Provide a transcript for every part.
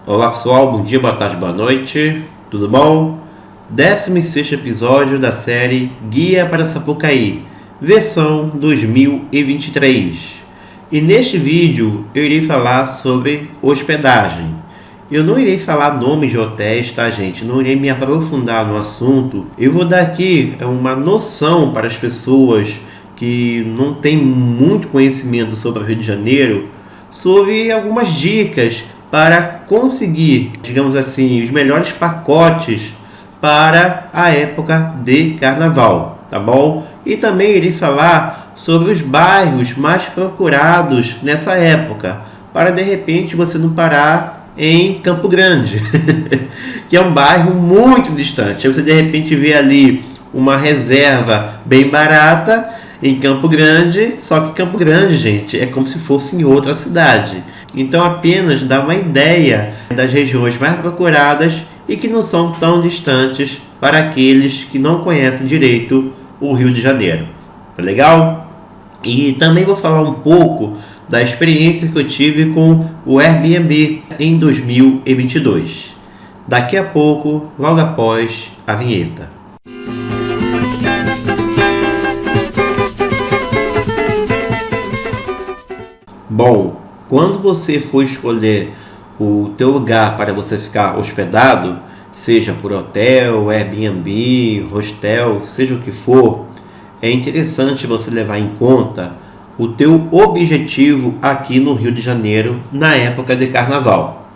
Olá pessoal, bom dia, boa tarde, boa noite, tudo bom? 16º episódio da série Guia para Sapucaí, versão 2023. E neste vídeo eu irei falar sobre hospedagem. Eu não irei falar nomes de hotéis, tá gente? Não irei me aprofundar no assunto. Eu vou dar aqui uma noção para as pessoas que não têm muito conhecimento sobre o Rio de Janeiro, sobre algumas dicas para conseguir, digamos assim, os melhores pacotes para a época de carnaval, tá bom? E também irei falar sobre os bairros mais procurados nessa época, para de repente você não parar em Campo Grande, que é um bairro muito distante. Aí você de repente vê ali uma reserva bem barata em Campo Grande, só que Campo Grande, gente, é como se fosse em outra cidade. Então apenas dá uma ideia das regiões mais procuradas e que não são tão distantes para aqueles que não conhecem direito o Rio de Janeiro. Tá legal? E também vou falar um pouco da experiência que eu tive com o Airbnb em 2022. Daqui a pouco, logo após a vinheta. Bom, quando você for escolher o teu lugar para você ficar hospedado, seja por hotel, Airbnb, hostel, seja o que for, é interessante você levar em conta o teu objetivo aqui no Rio de Janeiro na época de carnaval.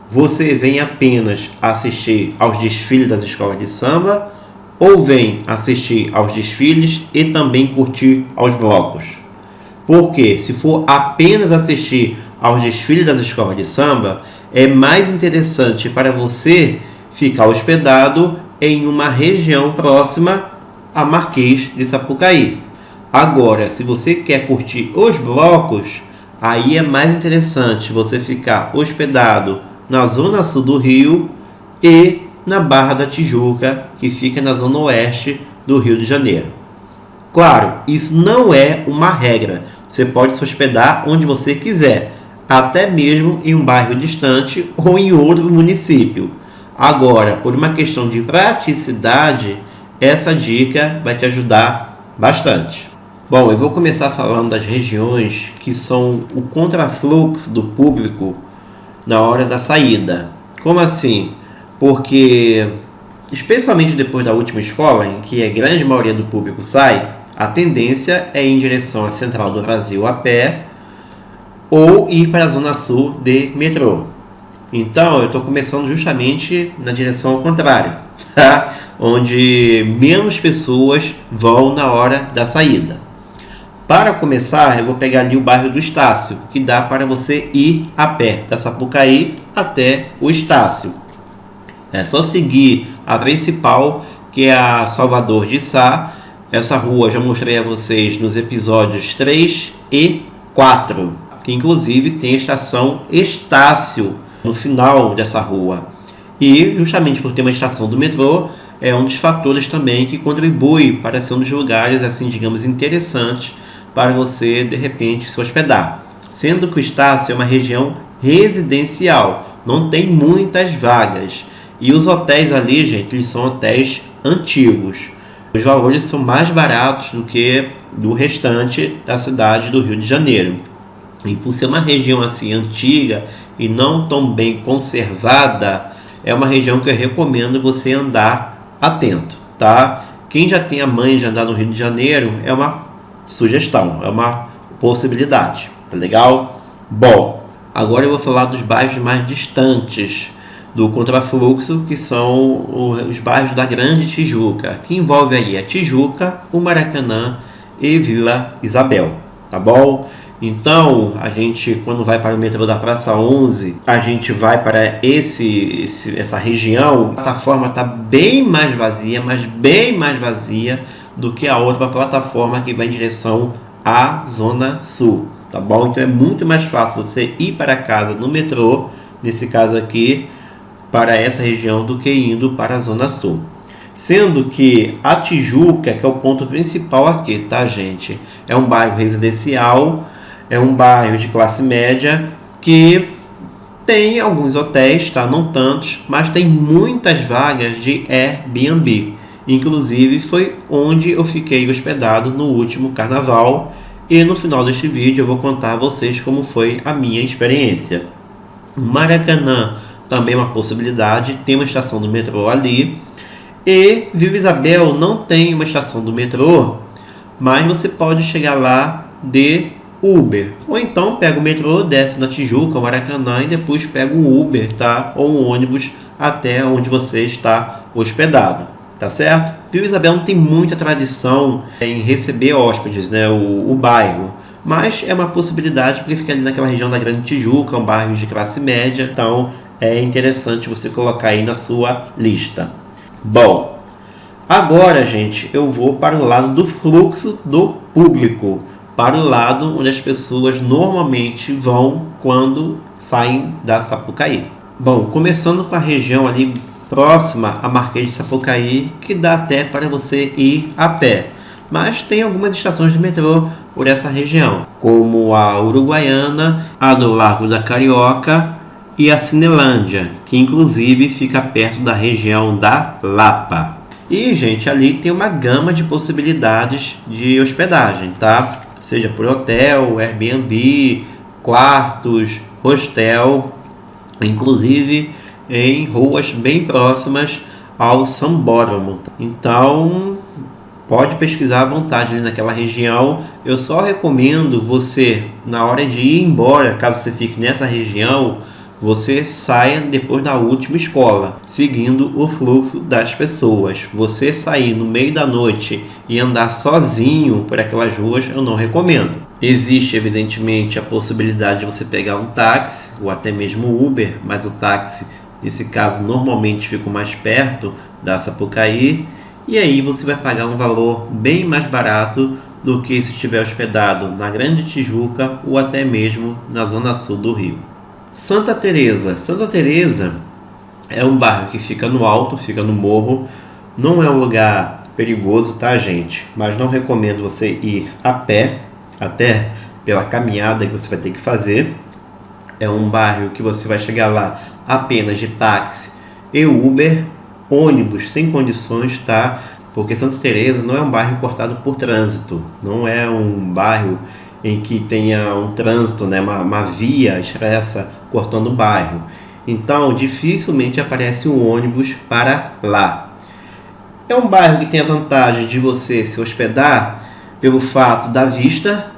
Você vem apenas assistir aos desfiles das escolas de samba ou vem assistir aos desfiles e também curtir aos blocos? Porque se for apenas assistir aos desfiles das escolas de samba, é mais interessante para você ficar hospedado em uma região próxima a Marquês de Sapucaí. Agora, se você quer curtir os blocos, aí é mais interessante você ficar hospedado na zona sul do Rio e na Barra da Tijuca, que fica na zona oeste do Rio de Janeiro. Claro, isso não é uma regra. Você pode se hospedar onde você quiser, até mesmo em um bairro distante ou em outro município. Agora, por uma questão de praticidade, essa dica vai te ajudar bastante. Bom, eu vou começar falando das regiões que são o contrafluxo do público na hora da saída. Como assim? Porque, especialmente depois da última escola, em que a grande maioria do público sai, a tendência é ir em direção à Central do Brasil a pé ou ir para a Zona Sul de metrô. Então, eu estou começando justamente na direção ao contrário, tá? Onde menos pessoas vão na hora da saída. Para começar, eu vou pegar ali o bairro do Estácio, que dá para você ir a pé da Sapucaí até o Estácio. É só seguir a principal, que é a Salvador de Sá. Essa rua já mostrei a vocês nos episódios 3 e 4, que inclusive tem a estação Estácio no final dessa rua. E justamente por ter uma estação do metrô, é um dos fatores também que contribui para ser um dos lugares, assim, digamos, interessantes para você, de repente, se hospedar. Sendo que o Estácio é uma região residencial, não tem muitas vagas. E os hotéis ali, gente, eles são hotéis antigos. Os valores são mais baratos do que do restante da cidade do Rio de Janeiro. E por ser uma região assim antiga e não tão bem conservada, é uma região que eu recomendo você andar atento, tá? Quem já tem a manha de andar no Rio de Janeiro, é uma sugestão, é uma possibilidade, tá legal? Bom, agora eu vou falar dos bairros mais distantes do contrafluxo, que são os bairros da Grande Tijuca, que envolve aí a Tijuca, o Maracanã e Vila Isabel, tá bom? Então, a gente, quando vai para o metrô da Praça 11, a gente vai para essa região, a plataforma está bem mais vazia, mas bem mais vazia do que a outra plataforma que vai em direção à Zona Sul, tá bom? Então, é muito mais fácil você ir para casa no metrô, nesse caso aqui, para essa região do que indo para a Zona Sul. Sendo que a Tijuca, que é o ponto principal aqui, tá, gente? É um bairro residencial, é um bairro de classe média que Tem alguns hotéis, tá? Não tantos, mas tem muitas vagas de Airbnb. Inclusive foi onde eu fiquei hospedado no último carnaval. E no final deste vídeo eu vou contar a vocês como foi a minha experiência. Maracanã também é uma possibilidade, tem uma estação do metrô ali. E Vila Isabel não tem uma estação do metrô, mas você pode chegar lá de Uber. Ou então pega o metrô, desce na Tijuca, Maracanã e depois pega um Uber, tá? Ou um ônibus até onde você está hospedado, tá certo? Vila Isabel não tem muita tradição em receber hóspedes, né? O bairro. Mas é uma possibilidade porque fica ali naquela região da Grande Tijuca, um bairro de classe média. Então é interessante você colocar aí na sua lista. Bom, agora, gente, eu vou para o lado do fluxo do público, para o lado onde as pessoas normalmente vão quando saem da Sapucaí. Bom, começando com a região ali próxima a Marquês de Sapucaí, que dá até para você ir a pé. Mas tem algumas estações de metrô por essa região, como a Uruguaiana, a do Largo da Carioca e a Cinelândia, que inclusive fica perto da região da Lapa. E, gente, ali tem uma gama de possibilidades de hospedagem, tá? Seja por hotel, Airbnb, quartos, hostel, inclusive em ruas bem próximas ao Sambódromo. Então, pode pesquisar à vontade ali naquela região. Eu só recomendo você, na hora de ir embora, caso você fique nessa região, você saia depois da última escola, seguindo o fluxo das pessoas. Você sair no meio da noite e andar sozinho por aquelas ruas, eu não recomendo. Existe, evidentemente, a possibilidade de você pegar um táxi ou até mesmo Uber, mas o táxi, nesse caso, normalmente fica mais perto da Sapucaí, e aí você vai pagar um valor bem mais barato do que se estiver hospedado na Grande Tijuca ou até mesmo na zona sul do Rio. Santa Teresa. Santa Teresa é um bairro que fica no alto, fica no morro. Não é um lugar perigoso, tá, gente? Mas não recomendo você ir a pé, até pela caminhada que você vai ter que fazer. É um bairro que você vai chegar lá apenas de táxi e Uber, ônibus sem condições, tá? Porque Santa Teresa não é um bairro cortado por trânsito. Não é um bairro em que tenha um trânsito, né, uma via expressa cortando o bairro. Então, dificilmente aparece um ônibus para lá. É um bairro que tem a vantagem de você se hospedar pelo fato da vista,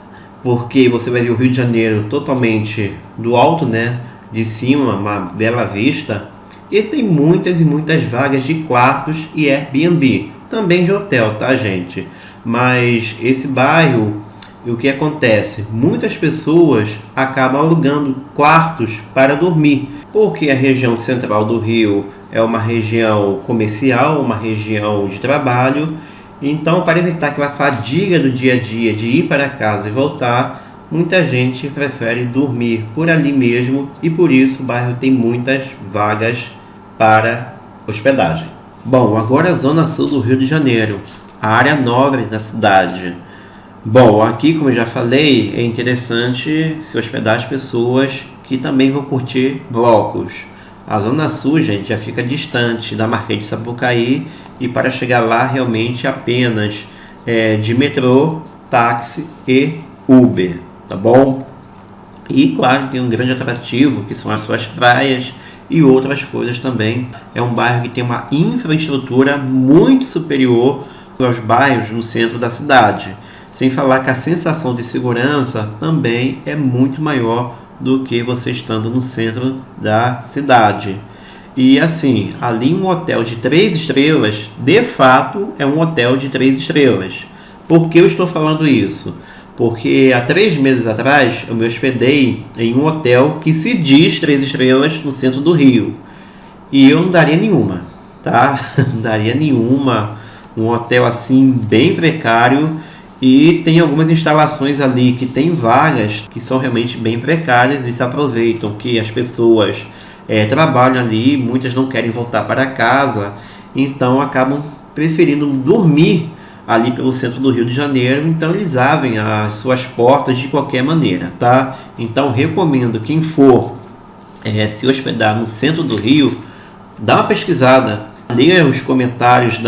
porque você vai ver o Rio de Janeiro totalmente do alto, né, de cima, uma bela vista. E tem muitas e muitas vagas de quartos e Airbnb, também de hotel, tá, gente? Mas esse bairro, o que acontece? Muitas pessoas acabam alugando quartos para dormir, porque a região central do Rio é uma região comercial, uma região de trabalho. Então, para evitar aquela fadiga do dia a dia de ir para casa e voltar, muita gente prefere dormir por ali mesmo e por isso o bairro tem muitas vagas para hospedagem. Bom, agora a zona sul do Rio de Janeiro, a área nobre da cidade. Bom, aqui, como eu já falei, é interessante se hospedar as pessoas que também vão curtir blocos. A Zona Sul, gente, já fica distante da Marquês de Sapucaí e para chegar lá realmente apenas de metrô, táxi e Uber, tá bom? E, claro, tem um grande atrativo que são as suas praias e outras coisas também. É um bairro que tem uma infraestrutura muito superior aos bairros no centro da cidade. Sem falar que a sensação de segurança também é muito maior do que você estando no centro da cidade. E assim, ali um hotel de 3 estrelas, de fato, é um hotel de 3 estrelas. Por que eu estou falando isso? Porque há 3 meses atrás eu me hospedei em um hotel que se diz 3 estrelas no centro do Rio. E eu não daria nenhuma, tá? Não daria nenhuma. Um hotel assim bem precário. E tem algumas instalações ali que tem vagas que são realmente bem precárias e se aproveitam que as pessoas trabalham ali, muitas não querem voltar para casa, então acabam preferindo dormir ali pelo centro do Rio de Janeiro, então eles abrem as suas portas de qualquer maneira, tá? Então recomendo quem for se hospedar no centro do Rio, dá uma pesquisada, leia os comentários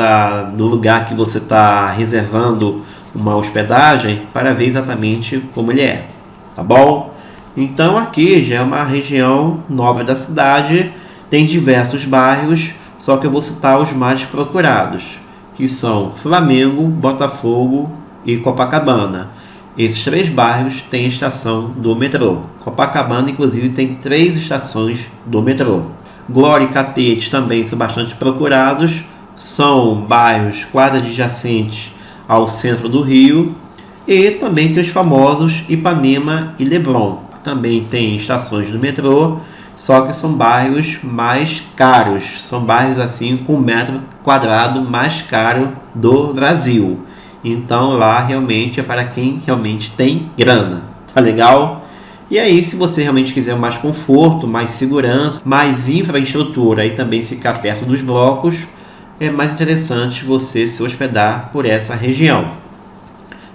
do lugar que você está reservando uma hospedagem para ver exatamente como ele é, tá bom? Então aqui já é uma região nobre da cidade, tem diversos bairros, só que eu vou citar os mais procurados, que são Flamengo, Botafogo e Copacabana. Esses 3 bairros têm estação do metrô. Copacabana, inclusive, tem 3 estações do metrô. Glória e Catete também são bastante procurados. São bairros quase adjacentes ao centro do Rio. E também tem os famosos Ipanema e Leblon. Também tem estações do metrô, só que são bairros mais caros. São bairros assim com 1 metro quadrado mais caro do Brasil. Então lá realmente é para quem realmente tem grana, tá legal? E aí, se você realmente quiser mais conforto, mais segurança, mais infraestrutura e também ficar perto dos blocos, é mais interessante você se hospedar por essa região.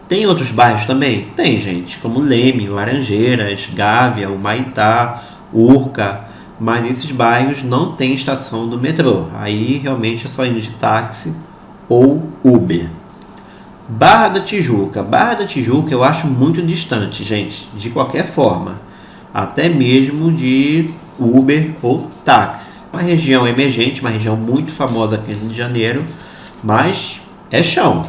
Tem outros bairros também? Tem, gente, como Leme, Laranjeiras, Gávea, Humaitá, Urca, mas esses bairros não têm estação do metrô. Aí realmente é só indo de táxi ou Uber. Barra da Tijuca. Barra da Tijuca eu acho muito distante, gente, de qualquer forma, até mesmo de Uber ou táxi. Uma região emergente, uma região muito famosa aqui no Rio de Janeiro, mas é chão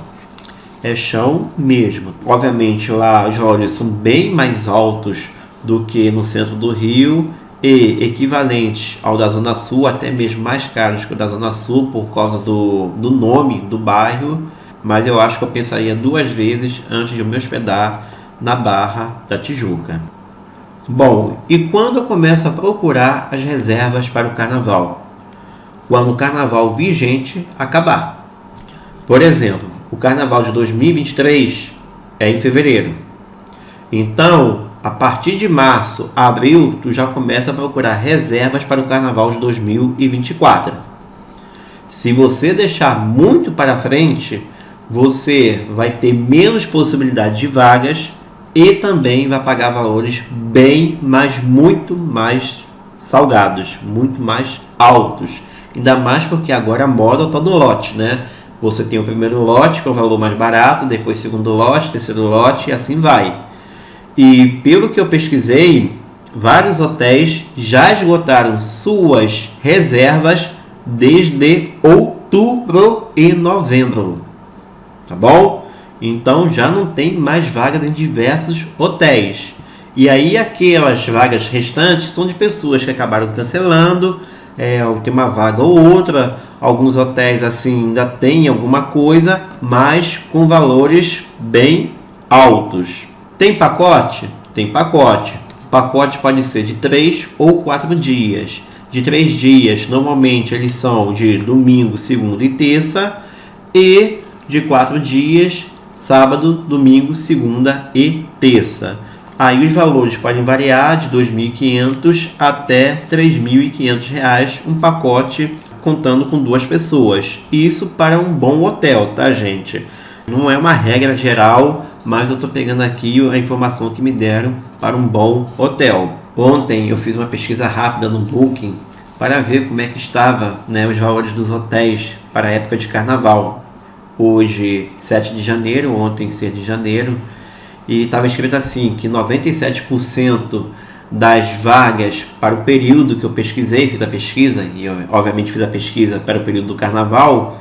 mesmo. Obviamente lá os valores são bem mais altos do que no centro do Rio e equivalentes ao da Zona Sul, até mesmo mais caros que o da Zona Sul por causa do nome do bairro. Mas eu acho que eu pensaria 2 vezes antes de me hospedar na Barra da Tijuca. Bom, e quando eu começo a procurar as reservas para o carnaval? Quando o carnaval vigente acabar. Por exemplo, o carnaval de 2023 é em fevereiro. Então, a partir de março, abril, tu já começa a procurar reservas para o carnaval de 2024. Se você deixar muito para frente, você vai ter menos possibilidade de vagas e também vai pagar valores bem, mas muito mais salgados, muito mais altos. Ainda mais porque agora a moda é o tal do lote, né? Você tem o primeiro lote, que é o valor mais barato, depois segundo lote, terceiro lote e assim vai. E pelo que eu pesquisei, vários hotéis já esgotaram suas reservas desde outubro e novembro. Tá bom? Então já não tem mais vagas em diversos hotéis. E aí aquelas vagas restantes são de pessoas que acabaram cancelando, tem uma vaga ou outra. Alguns hotéis assim ainda tem alguma coisa, mas com valores bem altos. Tem pacote? Tem pacote. O pacote pode ser de 3 ou 4 dias. De 3 dias, normalmente eles são de domingo, segunda e terça. E de 4 dias, sábado, domingo, segunda e terça. Aí os valores podem variar de R$ 2.500 até R$ 3.500, um pacote contando com 2 pessoas. Isso para um bom hotel, tá, gente? Não é uma regra geral, mas eu estou pegando aqui a informação que me deram para um bom hotel. Ontem eu fiz uma pesquisa rápida no Booking para ver como é que estava, né, os valores dos hotéis para a época de carnaval. Hoje, 7 de janeiro, ontem, 6 de janeiro, e estava escrito assim, que 97% das vagas para o período que eu pesquisei, fiz a pesquisa, e eu obviamente fiz a pesquisa para o período do carnaval,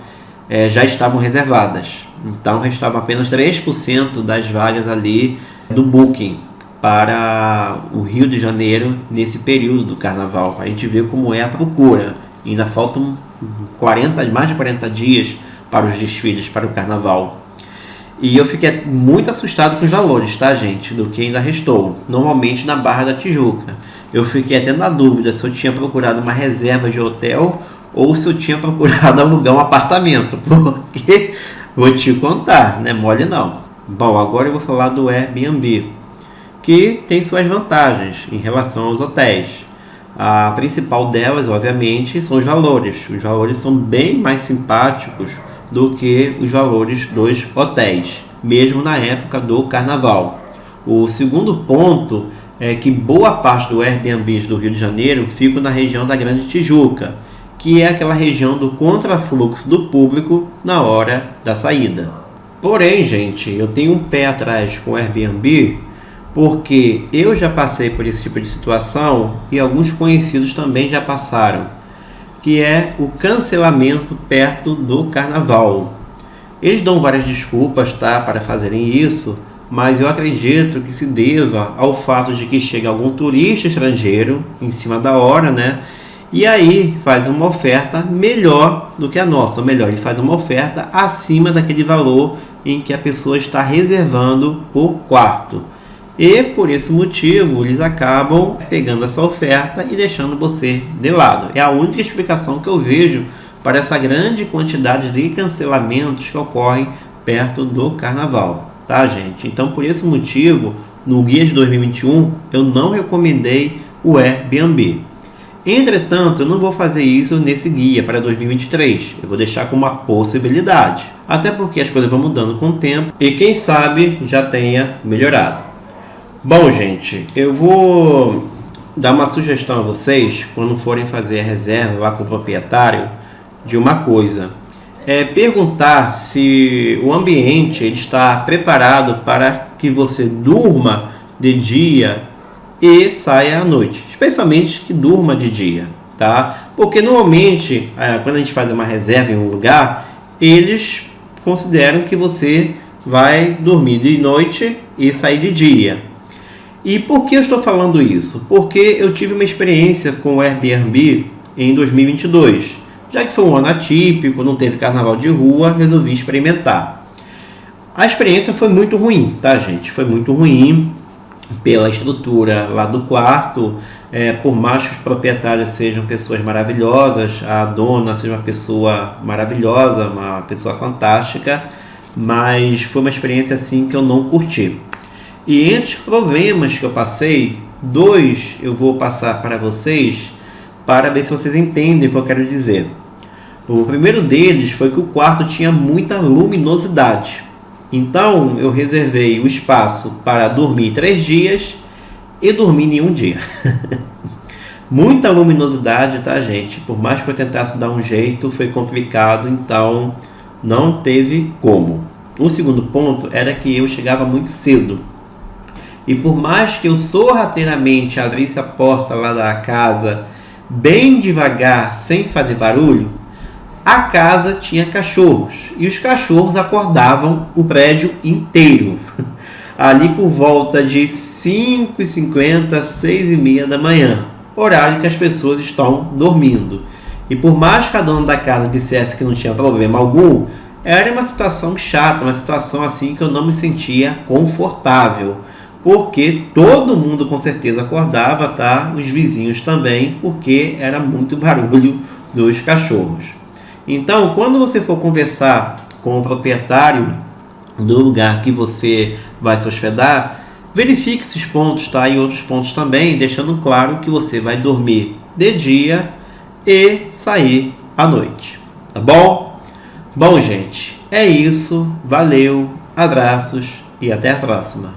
já estavam reservadas. Então, restavam apenas 3% das vagas ali do Booking para o Rio de Janeiro nesse período do carnaval. A gente vê como é a procura. Ainda faltam mais de 40 dias para os desfiles, para o carnaval. E eu fiquei muito assustado com os valores, tá, gente? Do que ainda restou. Normalmente na Barra da Tijuca. Eu fiquei até na dúvida se eu tinha procurado uma reserva de hotel ou se eu tinha procurado alugar um apartamento. Porque, vou te contar, não é mole não. Bom, agora eu vou falar do Airbnb, que tem suas vantagens em relação aos hotéis. A principal delas, obviamente, são os valores. Os valores são bem mais simpáticos do que os valores dos hotéis, mesmo na época do carnaval. O segundo ponto é que boa parte do Airbnb do Rio de Janeiro fica na região da Grande Tijuca, que é aquela região do contrafluxo do público na hora da saída. Porém, gente, eu tenho um pé atrás com o Airbnb, porque eu já passei por esse tipo de situação e alguns conhecidos também já passaram, que é o cancelamento perto do carnaval. Eles dão várias desculpas, tá, para fazerem isso, mas eu acredito que se deva ao fato de que chega algum turista estrangeiro em cima da hora, né? E aí faz uma oferta melhor do que a nossa, ou melhor, ele faz uma oferta acima daquele valor em que a pessoa está reservando o quarto. E por esse motivo eles acabam pegando essa oferta e deixando você de lado. É a única explicação que eu vejo para essa grande quantidade de cancelamentos que ocorrem perto do carnaval. Tá, gente? Então, por esse motivo, no guia de 2021, eu não recomendei o Airbnb. Entretanto, eu não vou fazer isso nesse guia para 2023. Eu vou deixar como uma possibilidade. Até porque as coisas vão mudando com o tempo e quem sabe já tenha melhorado. Bom, gente, eu vou dar uma sugestão a vocês quando forem fazer a reserva lá com o proprietário de uma coisa. Perguntar se o ambiente ele está preparado para que você durma de dia e saia à noite, especialmente que durma de dia, tá? Porque normalmente quando a gente faz uma reserva em um lugar, eles consideram que você vai dormir de noite e sair de dia. E por que eu estou falando isso? Porque eu tive uma experiência com o Airbnb em 2022. Já que foi um ano atípico, não teve carnaval de rua, resolvi experimentar. A experiência foi muito ruim, tá, gente? Foi muito ruim pela estrutura lá do quarto. Por mais que os proprietários sejam pessoas maravilhosas, a dona seja uma pessoa maravilhosa, uma pessoa fantástica, mas foi uma experiência assim que eu não curti. E entre os problemas que eu passei, 2 eu vou passar para vocês, para ver se vocês entendem o que eu quero dizer. O primeiro deles foi que o quarto tinha muita luminosidade. Então, eu reservei o espaço para dormir 3 dias e dormir nenhum dia. Muita luminosidade, tá, gente? Por mais que eu tentasse dar um jeito, foi complicado, então não teve como. O segundo ponto era que eu chegava muito cedo. E por mais que eu sorrateiramente abrisse a porta lá da casa bem devagar, sem fazer barulho, a casa tinha cachorros. E os cachorros acordavam o prédio inteiro. Ali por volta de 5h50, 6h30 da manhã. Horário que as pessoas estão dormindo. E por mais que a dona da casa dissesse que não tinha problema algum, era uma situação chata, uma situação assim que eu não me sentia confortável. Porque todo mundo com certeza acordava, tá? Os vizinhos também, porque era muito barulho dos cachorros. Então, quando você for conversar com o proprietário do lugar que você vai se hospedar, verifique esses pontos, tá? E outros pontos também, deixando claro que você vai dormir de dia e sair à noite, tá bom? Bom, gente, é isso. Valeu, abraços e até a próxima.